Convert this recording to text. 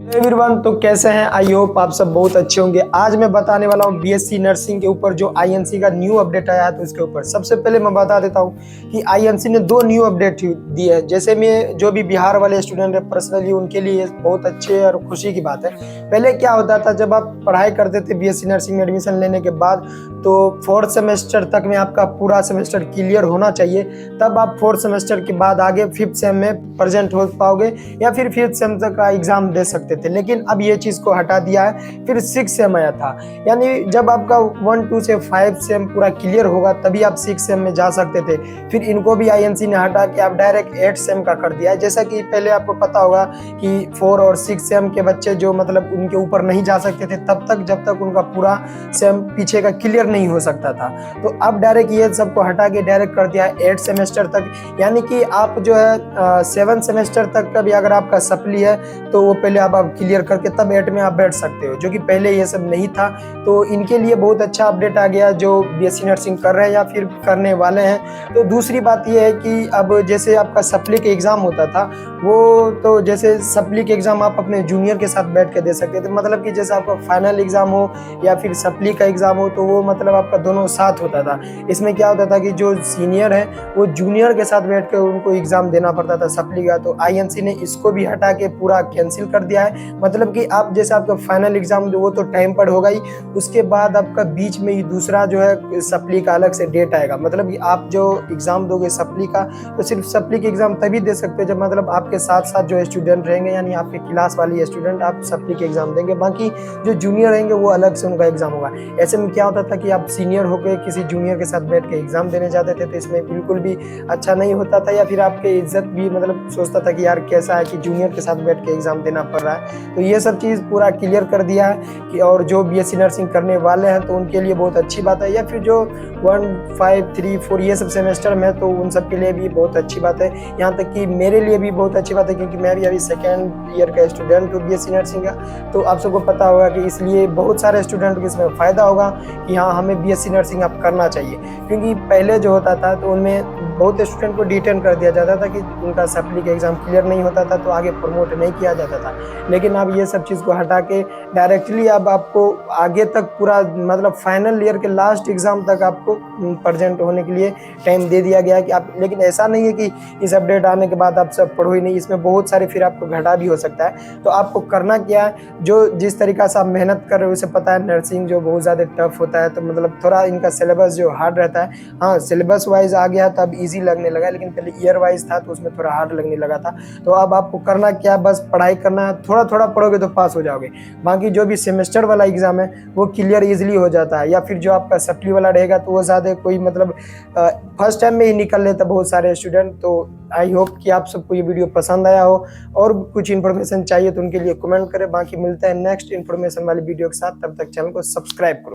Everyone, तो कैसे हैं? आई होप आप सब बहुत अच्छे होंगे। आज मैं बताने वाला हूं बीएससी नर्सिंग के ऊपर जो आईएनसी का न्यू अपडेट आया है, तो उसके ऊपर सबसे पहले मैं बता देता हूं कि आईएनसी ने 2 न्यू अपडेट दिए हैं। जैसे में जो भी बिहार वाले स्टूडेंट है, पर्सनली उनके लिए बहुत अच्छे और खुशी की बात है। पहले क्या होता था, जब आप पढ़ाई करते थे बीएससी नर्सिंग में एडमिशन लेने के बाद, तो 4th सेमेस्टर तक में आपका पूरा सेमेस्टर क्लियर होना चाहिए, तब आप 4th सेमेस्टर के बाद आगे 5th सेम में प्रेजेंट हो पाओगे या फिर 5th सेम तक का एग्जाम दे सकते थे। लेकिन अब ये चीज़ को हटा दिया है। फिर 6th सेम आया था, यानी जब आपका 1 2 से 5 सेम पूरा क्लियर होगा तभी आप 6th सेम में जा सकते थे। फिर इनको भी आईएनसी ने हटा के आप डायरेक्ट 8th सेम का कर दिया है। जैसा कि पहले आपको पता होगा कि 4 और 6 सेम के बच्चे जो मतलब उनके ऊपर नहीं जा सकते थे तब तक, जब तक उनका पूरा सेम पीछे का क्लियर नहीं हो सकता था। तो अब डायरेक्ट ये सबको हटा के डायरेक्ट कर दिया है 8th सेमेस्टर तक, यानी कि आप जो है 7th सेमेस्टर तक का भी अगर आपका सप्ली है तो वो पहले आप क्लियर करके तब 8 में आप बैठ सकते हो, जो कि पहले ये सब नहीं था। तो इनके लिए बहुत अच्छा अपडेट आ गया जो बीएससी नर्सिंग कर रहे हैं या फिर करने वाले हैं। तो दूसरी बात ये है कि अब जैसे आपका सप्ली के एग्ज़ाम होता था, वो तो जैसे सप्ली के एग्ज़ाम आप अपने जूनियर के साथ बैठ के दे सकते थे। मतलब कि जैसे आपका फाइनल एग्ज़ाम हो या फिर सप्ली का एग्ज़ाम हो, तो वो मतलब आपका दोनों साथ होता था। इसमें क्या होता था कि जो सीनियर है वो जूनियर के साथ बैठ कर उनको एग्ज़ाम देना पड़ता था सप्ली का। तो आईएनसी ने इसको भी हटा के पूरा कैंसिल कर दिया है। मतलब कि आप जैसे आपका फाइनल एग्ज़ाम जो वो तो टाइम पर होगा ही, उसके बाद आपका बीच में ही दूसरा जो है सप्ली का अलग से डेट आएगा। मतलब कि आप जो एग्ज़ाम दोगे सप्ली का, तो सिर्फ सप्ली के एग्ज़ाम तभी दे सकते हो जब मतलब आपके साथ साथ जो स्टूडेंट रहेंगे, यानी आपके क्लास वाली स्टूडेंट, आप सप्ली के एग्ज़ाम देंगे। बाकी जो जूनियर रहेंगे वो अलग से उनका एग्ज़ाम होगा। ऐसे में क्या होता था कि आप सीनियर होकर किसी जूनियर के साथ बैठ के एग्ज़ाम देने जाते थे, तो इसमें बिल्कुल भी अच्छा नहीं होता था, या फिर आपके इज्जत भी मतलब सोचता था कि यार कैसा है कि जूनियर के साथ बैठ के एग्ज़ाम देना पड़ रहा है। तो ये सब चीज़ पूरा क्लियर कर दिया है कि और जो बीएससी नर्सिंग करने वाले हैं तो उनके लिए बहुत अच्छी बात है, या फिर जो 1 5 3 4 ये सब सेमेस्टर में, तो उन सब के लिए भी बहुत अच्छी बात है। यहाँ तक कि मेरे लिए भी बहुत अच्छी बात है, क्योंकि मैं भी अभी 2nd ईयर का स्टूडेंट हूँ बीएससी नर्सिंग का। तो आप सबको पता होगा कि इसलिए बहुत सारे स्टूडेंट को इसमें फ़ायदा होगा कि हाँ, हमें बीएससी नर्सिंग अब करना चाहिए। क्योंकि पहले जो होता था तो उनमें बहुत स्टूडेंट को डिटेन कर दिया जाता था कि उनका सप्ली का एग्ज़ाम क्लियर नहीं होता था तो आगे प्रमोट नहीं किया जाता था। लेकिन अब ये सब चीज़ को हटा के डायरेक्टली अब आपको आगे तक पूरा मतलब फाइनल ईयर के लास्ट एग्ज़ाम तक आपको प्रेजेंट होने के लिए टाइम दे दिया गया है कि आप। लेकिन ऐसा नहीं है कि इस अपडेट आने के बाद आप सब पढ़ो ही नहीं, इसमें बहुत सारे फिर आपको घाटा भी हो सकता है। तो आपको करना क्या है, जो जिस तरीक़ा से आप मेहनत कर रहे हो उसे पता है नर्सिंग जो बहुत ज़्यादा टफ होता है, तो मतलब थोड़ा इनका सिलेबस जो हार्ड रहता है। हाँ, सिलेबस वाइज आ गया तब ईजी लगने लगा, लेकिन पहले ईयर वाइज था तो उसमें थोड़ा हार्ड लगने लगा था। तो अब आपको करना क्या, बस पढ़ाई करना है, थोड़ा थोड़ा पढ़ोगे तो पास हो जाओगे। बाकी जो भी सेमेस्टर वाला एग्ज़ाम है वो क्लियर ईजिली हो जाता है, या फिर जो आपका सप्ली वाला रहेगा तो वो ज़्यादा कोई मतलब फर्स्ट टाइम में ही निकल लेता बहुत सारे स्टूडेंट। तो आई होप कि आप सबको ये वीडियो पसंद आया हो, और कुछ इन्फॉर्मेशन चाहिए तो उनके लिए कमेंट करें। बाकी मिलते हैं नेक्स्ट इन्फॉर्मेशन वाली वीडियो के साथ, तब तक चैनल को सब्सक्राइब करो।